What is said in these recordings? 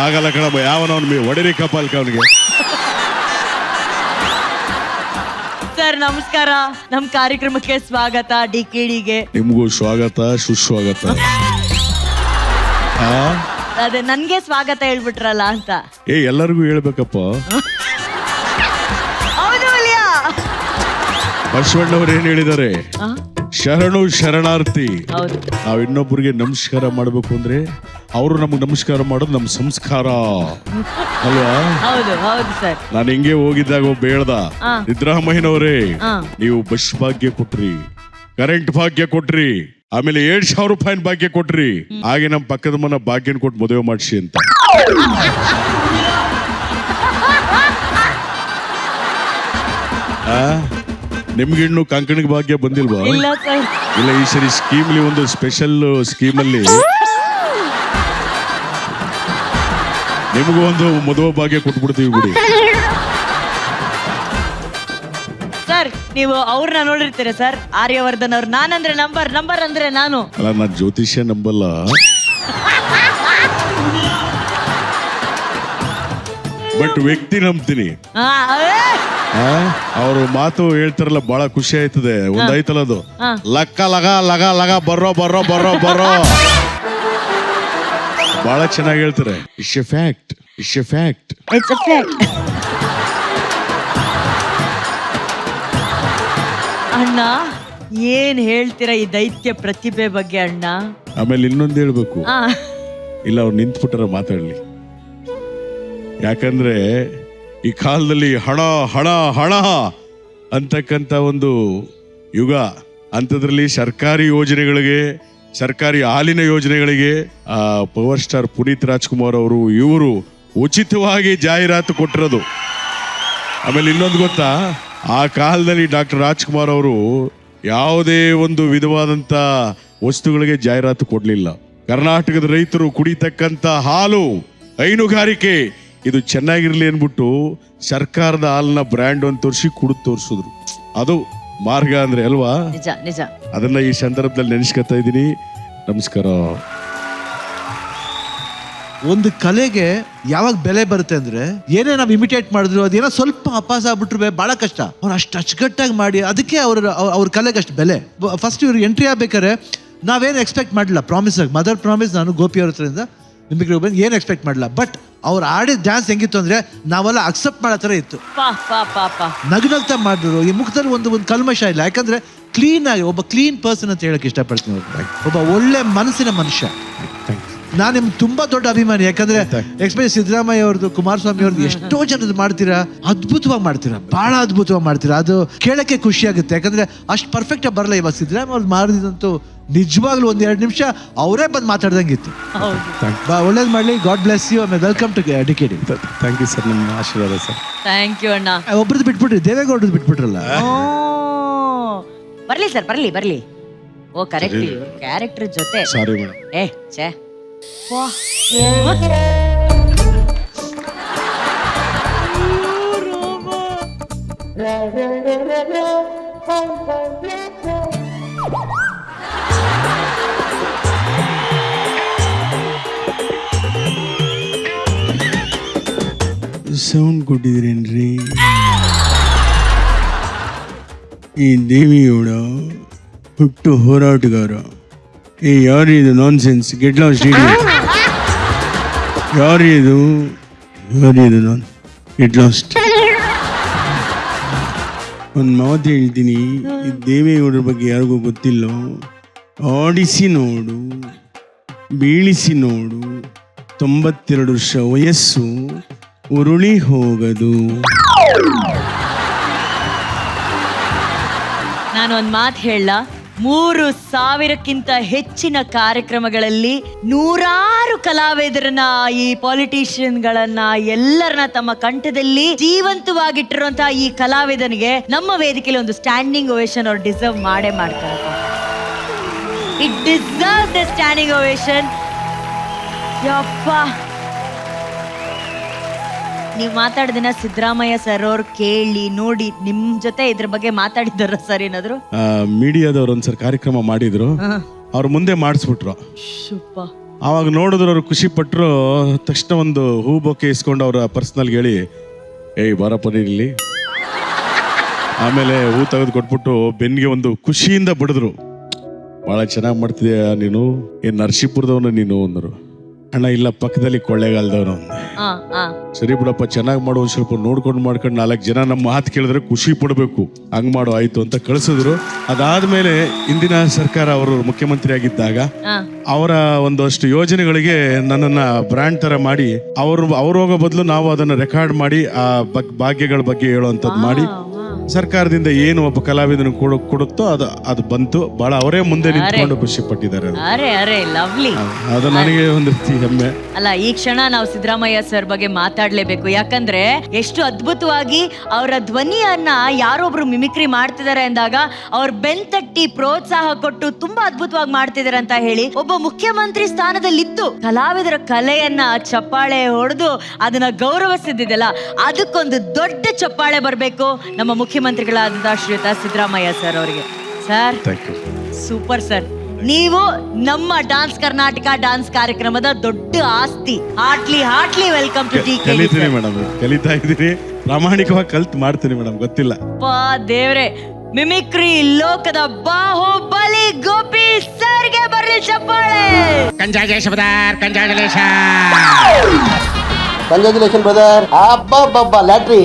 ಆಗಲ್ಲ ಕಣಮ್ಮ, ಯಾವನವನು ಹೊಡಿರಿ ಕಪಾಲ್ಕ ಅವನಿಗೆ. ಸರ್ ನಮಸ್ಕಾರ, ನಮ್ ಕಾರ್ಯಕ್ರಮಕ್ಕೆ ಸ್ವಾಗತ. DKDಗೆ ನಿಮ್ಗೂ ಸ್ವಾಗತ, ಸುಸ್ವಾಗತ. ಅದೇ ನನ್ಗೆ ಸ್ವಾಗತ ಹೇಳ್ಬಿಟ್ರಲ್ಲ ಅಂತ. ಎಲ್ಲರಿಗೂ ಹೇಳ್ಬೇಕಪ್ಪ. ಹೌದು ಅಲಿಯಾ. ಬಸವಣ್ಣವ್ರು ಏನ್ ಹೇಳಿದ್ದಾರೆ? ಶರಣು ಶರಣಾರ್ಥಿ. ಹೌದು. ನಾವ್ ಇನ್ನೊಬ್ಬರಿಗೆ ನಮಸ್ಕಾರ ಮಾಡ್ಬೇಕು ಅಂದ್ರೆ ಅವರು ನಮ್ಗೆ ನಮಸ್ಕಾರ ಮಾಡೋದು ನಮ್ ಸಂಸ್ಕಾರ ಅಲ್ವಾ? ಹೌದು ಹೌದು ಸರ್. ನಾನು ಹಿಂಗೆ ಹೋಗಿದ್ದಾಗ ಒಬ್ಬ ಹೇಳ್ದ, ಸಿದ್ದರಾಮಯ್ಯನವರೇ ನೀವು ಬಸ್ ಭಾಗ್ಯ ಕೊಟ್ರಿ, ಕರೆಂಟ್ ಭಾಗ್ಯ ಕೊಟ್ರಿ, ಆಮೇಲೆ 7,000 ರೂಪಾಯಿ ಭಾಗ್ಯ ಕೊಟ್ರಿ, ಹಾಗೆ ನಮ್ ಪಕ್ಕದ ಮನ ಭಾಗ್ಯನ ಕೊಟ್ಟು ಮದುವೆ ಮಾಡಿಸಿ ಅಂತ. ನಿಮ್ಗೆ ಇನ್ನು ಕಂಕಣಿಗೆ ಭಾಗ್ಯ ಬಂದಿಲ್ವಾ? ಇಲ್ಲ ಸರ್. ಇಲ್ಲ, ಈ ಸರಿ ಸ್ಕೀಮ್ಲಿ ಒಂದು ಸ್ಪೆಷಲ್ ಸ್ಕೀಮಲ್ಲಿ ನಿಮಗೂ ಒಂದು ಮದುವೆ ಭಾಗ್ಯ ಕೊಟ್ಬಿಡ್ತೀವಿ ಬಿಡಿ. ಸರ್ ನೀವು ಅವ್ರನ್ನ ನೋಡಿರ್ತೀರ ಸರ್, ಆರ್ಯವರ್ಧನ್ ಅವ್ರು. ನಾನಂದ್ರೆ ನಂಬರ್ ಅಂದ್ರೆ ನಾನು. ಅಲ್ಲ, ನಾನು ಜ್ಯೋತಿಷ್ಯ ನಂಬಲ್ಲ, ಬಟ್ ವ್ಯಕ್ತಿ ನಂಬ್ತೀನಿ. ಅವರು ಮಾತು ಹೇಳ್ತಾರಲ್ಲ, ಬಹಳ ಖುಷಿ ಆಯ್ತದೆ. ಒಂದಾಯ್ತಲ್ಲ ಅದು, ಲಕ್ಕ ಲಗ ಲಗ ಲಗ ಬರ್ರೋ ಬರ್ರೋ ಬರ್ರೋ ಬರ್ರೋ, ಬಹಳ ಚೆನ್ನಾಗಿ ಹೇಳ್ತಾರೆ. It's A fact, it's A fact. ಅಣ್ಣ ಏನ್ ಹೇಳ್ತೀರಾ ಈ ದೈತ್ಯ ಪ್ರತಿಭೆ ಬಗ್ಗೆ ಅಣ್ಣ? ಆಮೇಲೆ ಇನ್ನೊಂದು ಹೇಳ್ಬೇಕು. ಇಲ್ಲ, ಅವ್ರು ನಿಂತ್ಬಿಟ್ಟಾರ ಮಾತಾಡ್ಲಿ. ಯಾಕಂದ್ರೆ ಈ ಕಾಲದಲ್ಲಿ ಹಣ ಹಣ ಹಣ ಅಂತಕ್ಕಂಥ ಒಂದು ಯುಗ. ಅಂಥದ್ರಲ್ಲಿ ಸರ್ಕಾರಿ ಯೋಜನೆಗಳಿಗೆ, ಸರ್ಕಾರಿ ಹಾಲಿನ ಯೋಜನೆಗಳಿಗೆ ಪವರ್ ಸ್ಟಾರ್ ಪುನೀತ್ ರಾಜ್ಕುಮಾರ್ ಅವರು ಇವರು ಉಚಿತವಾಗಿ ಜಾಹೀರಾತು ಕೊಟ್ಟಿರೋದು. ಆಮೇಲೆ ಇನ್ನೊಂದು ಗೊತ್ತಾ, ಆ ಕಾಲದಲ್ಲಿ ಡಾಕ್ಟರ್ ರಾಜ್ಕುಮಾರ್ ಅವರು ಯಾವುದೇ ಒಂದು ವಿಧವಾದಂಥ ವಸ್ತುಗಳಿಗೆ ಜಾಹೀರಾತು ಕೊಡಲಿಲ್ಲ. ಕರ್ನಾಟಕದ ರೈತರು ಕುಡಿತಕ್ಕಂಥ ಹಾಲು, ಹೈನುಗಾರಿಕೆ ಇದು ಚೆನ್ನಾಗಿರ್ಲಿ ಅನ್ಬಿಟ್ಟು ಸರ್ಕಾರದ ಹಾಲಿನ ಬ್ರ್ಯಾಂಡ್ ಒಂದು ತೋರಿಸಿ ಕುಡಿದು ತೋರಿಸಿದ್ರು. ಅದು ಮಾರ್ಗ ಅಂದ್ರೆ ಅಲ್ವಾ? ನಿಜ ನಿಜ. ಅದನ್ನ ಈ ಸಂದರ್ಭದಲ್ಲಿ ನೆನೆಸ್ಕೊತಾ ಇದ್ದೀನಿ. ನಮಸ್ಕಾರ. ಒಂದು ಕಲೆಗೆ ಯಾವಾಗ ಬೆಲೆ ಬರುತ್ತೆ ಅಂದ್ರೆ, ಏನೇ ನಾವು ಇಮಿಟೇಟ್ ಮಾಡಿದ್ರು ಅದೇನೋ ಸ್ವಲ್ಪ ಅಪಾಸ ಆಗ್ಬಿಟ್ರು ಬಹಳ ಕಷ್ಟ. ಅವ್ರು ಅಷ್ಟು ಅಚ್ಚುಕಟ್ಟಾಗಿ ಮಾಡಿ, ಅದಕ್ಕೆ ಅವ್ರ ಕಲೆಗೆ ಅಷ್ಟು ಬೆಲೆ. ಫಸ್ಟ್ ಇವ್ರು ಎಂಟ್ರಿ ಆಗ್ಬೇಕಾದ್ರೆ ನಾವೇನು ಎಕ್ಸ್ಪೆಕ್ಟ್ ಮಾಡಲಿಲ್ಲ. ಪ್ರಾಮಿಸ್ ಆಗಿ ಮದರ್ ಪ್ರಾಮಿಸ್ ನಾನು ಗೋಪಿ ಅವ್ರ ಹತ್ರದಿಂದ ನಿಮಗೆ ಬಂದು ಏನು ಎಕ್ಸ್ಪೆಕ್ಟ್ ಮಾಡಲ್ಲ. ಬಟ್ ಅವ್ರು ಆಡಿದ ಡ್ಯಾನ್ಸ್ ಹೆಂಗಿತ್ತು ಅಂದ್ರೆ ನಾವೆಲ್ಲ ಅಕ್ಸೆಪ್ಟ್ ಮಾಡೋ ಥರ ಇತ್ತು. ನಗ್ನಗ್ತಾ ಮಾಡಿದ್ರು. ಈ ಮುಖದಲ್ಲಿ ಒಂದು ಕಲ್ಮಶ ಇಲ್ಲ. ಯಾಕಂದ್ರೆ ಕ್ಲೀನ್ ಆಗಿ ಒಬ್ಬ ಕ್ಲೀನ್ ಪರ್ಸನ್ ಅಂತ ಹೇಳಕ್ ಇಷ್ಟಪಡ್ತೀನಿ. ಒಬ್ಬ ಒಳ್ಳೆ ಮನಸ್ಸಿನ ಮನುಷ್ಯ. ನಾನು ನಿಮ್ಗೆ ತುಂಬಾ ದೊಡ್ಡ ಅಭಿಮಾನಿ. ಯಾಕಂದ್ರೆ ಎಕ್ಸ್ಪೆಷಲಿ ಸಿದ್ದರಾಮಯ್ಯ ಅವ್ರದ್ದು, ಕುಮಾರಸ್ವಾಮಿ ಅವ್ರದ್ದು ಎಷ್ಟೋ ಜನದ್ದು ಮಾಡ್ತೀರಾ, ಅದ್ಭುತವಾಗಿ ಮಾಡ್ತೀರಾ, ಬಹಳ ಅದ್ಭುತವಾಗಿ ಮಾಡ್ತೀರಾ. ಅದು ಕೇಳಕ್ಕೆ ಖುಷಿ ಆಗುತ್ತೆ. ಯಾಕಂದ್ರೆ ಅಷ್ಟು ಪರ್ಫೆಕ್ಟ್ ಆಗಿ ಬರಲ್ಲ. ಇವಾಗ ಸಿದ್ದರಾಮಯ್ಯ ಅವ್ರು ಮಾಡಿದಂತೂ ನಿಜವಾಗ್ಲೂ 1-2 ನಿಮಿಷ ಅವರೇ ಬಂದು ಮಾತಾಡ್ದಂಗಿತ್ತು. ಒಳ್ಳೇದು ಮಾಡಲಿ. God bless you. ಆಮೇಲೆ welcome to DKD. Thank you sir, ನಿಮ್ಮ ಆಶೀರ್ವಾದ ಸರ್. ಥ್ಯಾಂಕ್ ಯು ಅಣ್ಣ. ಒಬ್ರದ್ದು ಬಿಟ್ಬಿಟ್ರಿ, ದೇವೇಗೌಡರದ್ದು ಬಿಟ್ಬಿಟ್ರಲ್ಲ. ಬರ್ಲಿ ಸರ್, ಬರ್ಲಿ. ಓ ಕರೆಕ್ಟ್, ಕ್ಯಾರೆಕ್ಟರ್ ಜೊತೆ. Sorry madam. ಛೇ ಸೌಂಡ್ ಕೊಟ್ಟಿದ್ರೇನ್ರಿ? ಈ ದೇವಿಯೋಡ ಹುಟ್ಟು ಹೋರಾಟಗಾರ. ಯಾರಿದು ನಾನ್ ಸೆನ್ಸ್? Get lost. ಯಾರಿದು ನಾನ್ ಗೆಟ್ ಲಾಸ್ಟ್. ಒಂದು ಮಾತು ಹೇಳ್ತೀನಿ, ಈ ದೇವೇಗೌಡರ ಬಗ್ಗೆ ಯಾರಿಗೂ ಗೊತ್ತಿಲ್ಲ. ಆಡಿಸಿ ನೋಡು, ಬೀಳಿಸಿ ನೋಡು, 92 ವರ್ಷ ವಯಸ್ಸು, ಉರುಳಿ ಹೋಗದು. ನಾನೊಂದು ಮಾತು ಹೇಳ, 3,000ಕ್ಕಿಂತ ಹೆಚ್ಚಿನ ಕಾರ್ಯಕ್ರಮಗಳಲ್ಲಿ ನೂರಾರು ಕಲಾವಿದರನ್ನ, ಈ ಪಾಲಿಟಿಷಿಯನ್ಗಳನ್ನ ಎಲ್ಲರನ್ನ ತಮ್ಮ ಕಂಠದಲ್ಲಿ ಜೀವಂತವಾಗಿಟ್ಟಿರುವಂತಹ ಈ ಕಲಾವಿದನಿಗೆ ನಮ್ಮ ವೇದಿಕೆಯಲ್ಲಿ ಒಂದು ಸ್ಟ್ಯಾಂಡಿಂಗ್ ಓವೇಷನ್ ಅವ್ರು ಡಿಸರ್ವ್ ಮಾಡೇ ಮಾಡ್ತಾರೆ. It deserve the standing ovation. ಯಪ್ಪ, ನೀವು ಮಾತಾಡಿದಿನ ಸಿದ್ದರಾಮಯ್ಯ ಸರ್ ಅವ್ರು ಕೇಳಿ ನೋಡಿ ನಿಮ್ ಜೊತೆ ಇದ್ರ ಬಗ್ಗೆ ಮಾತಾಡಿದಾರ ಸರ್? ಏನಾದ್ರು ಮೀಡಿಯಾದವ್ರು ಒಂದ್ಸರಿ ಕಾರ್ಯಕ್ರಮ ಮಾಡಿದ್ರು, ಅವ್ರ ಮುಂದೆ ಮಾಡಿಸ್ಬಿಟ್ರು. ಆವಾಗ ನೋಡಿದ್ರು ಅವ್ರು ಖುಷಿ ಪಟ್ಟರು. ತಕ್ಷಣ ಒಂದು ಹೂ ಬೊಕ್ಕೆ ಇಸ್ಕೊಂಡು ಅವರ ಪರ್ಸ್ನಲ್ಗೆ ಹೇಳಿ, ಏಯ್ ಬಾರಪ್ಪ ನೀನ್ ಇಲ್ಲಿ. ಆಮೇಲೆ ಹೂ ತೆಗೆದು ಕೊಟ್ಬಿಟ್ಟು ಬೆನ್ನಿಗೆ ಒಂದು ಖುಷಿಯಿಂದ ಬಿಡಿದ್ರು. ಭಾಳ ಚೆನ್ನಾಗಿ ಮಾಡ್ತಿದ್ಯಾ ನೀನು, ಏನ್ ನರಸೀಪುರದವನು ನೀನು ಅಂದರು. ಅಣ್ಣ ಇಲ್ಲ, ಪಕ್ಕದಲ್ಲಿ ಕೊಳ್ಳೇಗಾಲದವನು ಅಂದೆ. ಸರಿ ಬಿಡಪ್ಪ, ಚೆನ್ನಾಗಿ ಮಾಡು, ಒಂದು ಸ್ವಲ್ಪ ನೋಡ್ಕೊಂಡು ಮಾಡ್ಕೊಂಡು 4 ಜನ ನಮ್ಮ ಮಾತು ಕೇಳಿದ್ರೆ ಖುಷಿ ಪಡಬೇಕು, ಹಂಗ್ ಮಾಡು ಆಯ್ತು ಅಂತ ಕಳಿಸಿದ್ರು. ಅದಾದ್ಮೇಲೆ ಇಂದಿನ ಸರ್ಕಾರ ಅವರು ಮುಖ್ಯಮಂತ್ರಿ ಆಗಿದ್ದಾಗ ಅವರ ಒಂದಷ್ಟು ಯೋಜನೆಗಳಿಗೆ ನನ್ನನ್ನ ಬ್ರ್ಯಾಂಡ್ ತರ ಮಾಡಿ ಅವ್ರು ಹೋಗೋ ಬದಲು ನಾವು ಅದನ್ನ ರೆಕಾರ್ಡ್ ಮಾಡಿ ಆ ಭಾಗ್ಯಗಳ ಬಗ್ಗೆ ಹೇಳುವಂಥದ್ದು ಮಾಡಿ ಸರ್ಕಾರದಿಂದ ಏನು ಒಬ್ಬ ಕಲಾವಿದನ ಕೊಡುತ್ತೋ ಅದು ಬಂತು. ಬಹಳ ಅವರೇ ಮುಂದೆ ನಿಂತ್ಕೊಂಡು ಖುಷಿ ಪಟ್ಟಿದ್ದಾರೆ. ಅದು ನನಗೆ ಒಂದು ರೀತಿ ಹೆಮ್ಮೆ. ಅಲ್ಲ, ಈ ಕ್ಷಣ ನಾವು ಸಿದ್ದರಾಮಯ್ಯ ಸರ್ ಬಗ್ಗೆ ಮಾತಾಡ್ಲೇಬೇಕು. ಯಾಕಂದ್ರೆ ಎಷ್ಟು ಅದ್ಭುತವಾಗಿ ಅವರ ಧ್ವನಿಯನ್ನ ಯಾರೊಬ್ರು ಮಿಮಿಕ್ರಿ ಮಾಡ್ತಿದ್ದಾರೆ ಅಂದಾಗ ಅವ್ರ ಬೆನ್ತಟ್ಟಿ ಪ್ರೋತ್ಸಾಹ ಕೊಟ್ಟು ತುಂಬಾ ಅದ್ಭುತವಾಗಿ ಮಾಡ್ತಿದ್ದಾರೆ ಅಂತ ಹೇಳಿ ಒಬ್ಬ ಮುಖ್ಯಮಂತ್ರಿ ಸ್ಥಾನದಲ್ಲಿದ್ದು ಕಲಾವಿದರ ಕಲೆಯನ್ನ ಚಪ್ಪಾಳೆ ಹೊಡೆದು ಅದನ್ನ ಗೌರವಿಸಿದ್ದಲ್ಲ, ಅದಕ್ಕೊಂದು ದೊಡ್ಡ ಚಪ್ಪಾಳೆ ಬರಬೇಕು ನಮ್ಮ ಮುಖ್ಯಮಂತ್ರಿಗಳಾದ ಶ್ರೀಯುತ ಸಿದ್ದರಾಮಯ್ಯ ಸರ್ ಅವರಿಗೆ. ಸರ್ ಸೂಪರ್ ಸರ್, ನೀವು ನಮ್ಮ ಡಾನ್ಸ್ ಕರ್ನಾಟಕ ಡಾನ್ಸ್ ಕಾರ್ಯಕ್ರಮದ ದೊಡ್ಡ ಆಸ್ತಿ. Heartly welcome to T. ಕಲಿತೀನಿ ಮೇಡಮ್, ಕಲಿತಾ ಇದ್ದೀನಿ, ಪ್ರಾಮಾಣಿಕವಾಗಿ ಕಲ್ತು ಮಾಡ್ತೀನಿ ಮೇಡಮ್. ಗೊತ್ತಿಲ್ಲ ದೇವ್ರೆ, ಮಿಮಿಕ್ರಿ ಲೋಕದ ಬಾಹುಬಲಿ ಗೋಪಿ ಸರ್ಗೆ ಬರ್ಲಿ ಚಪ್ಪಾಳೆ. Congratulation brother. ಅಬ್ಬಬ್ಬಬ್ಬ ಲ್ಯಾಟ್ರಿ,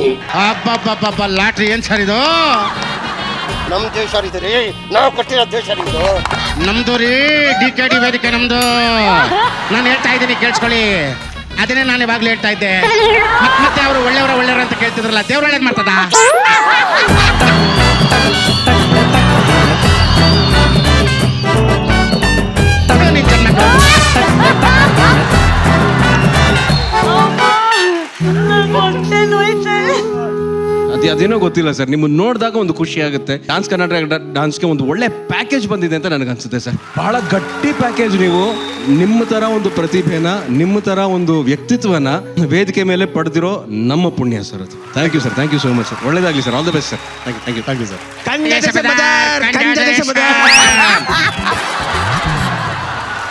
ಅಬ್ಬಬ್ಬಬ್ಬ ಲಾಟ್ರಿ. ಏನ್ ಸರ್ ಇದು? ನಮ್ ದೇಶ ರೀ, ನಾವು ಕೊಟ್ಟಿರೋ ದೇಶ ಇದು. ನಮ್ದು ರೀ DKD ವೇದಿಕೆ ನಮ್ದು. ನಾನು ಹೇಳ್ತಾ ಇದ್ದೀನಿ ಕೇಳಿಸ್ಕೊಳ್ಳಿ. ಅದನ್ನೇ ನಾನು ಇವಾಗ್ಲೂ ಹೇಳ್ತಾ ಇದ್ದೆ. ಮತ್ತೆ ಅವರು ಒಳ್ಳೆಯವರು ಅಂತ ಕೇಳ್ತಿದ್ರಲ್ಲ, ದೇವ್ರ ಒಳ್ಳೇದ್ ಮಾಡ್ತದ? ಅದೇನೋ ಗೊತ್ತಿಲ್ಲ ಸರ್, ನಿಮ್ಮನ್ನ ನೋಡಿದಾಗ ಒಂದು ಖುಷಿ ಆಗುತ್ತೆ. ಡಾನ್ಸ್ ಕರ್ನಾಟಕ ಡಾನ್ಸ್ಗೆ ಒಂದು ಒಳ್ಳೆ ಪ್ಯಾಕೇಜ್ ಬಂದಿದೆ ಅಂತ ನನಗೆ ಅನ್ಸುತ್ತೆ ಸರ್. ಬಹಳ ಗಟ್ಟಿ ಪ್ಯಾಕೇಜ್. ನೀವು ನಿಮ್ಮ ತರ ಒಂದು ಪ್ರತಿಭೆನ, ನಿಮ್ಮ ತರ ಒಂದು ವ್ಯಕ್ತಿತ್ವನ ವೇದಿಕೆ ಮೇಲೆ ಪಡೆದಿರೋ ನಮ್ಮ ಪುಣ್ಯ ಸರ್ ಅದು. Thank you sir, thank you so much sir. ಒಳ್ಳೇದಾಗಲಿ sir, all the best sir. Thank you sir. Congratulation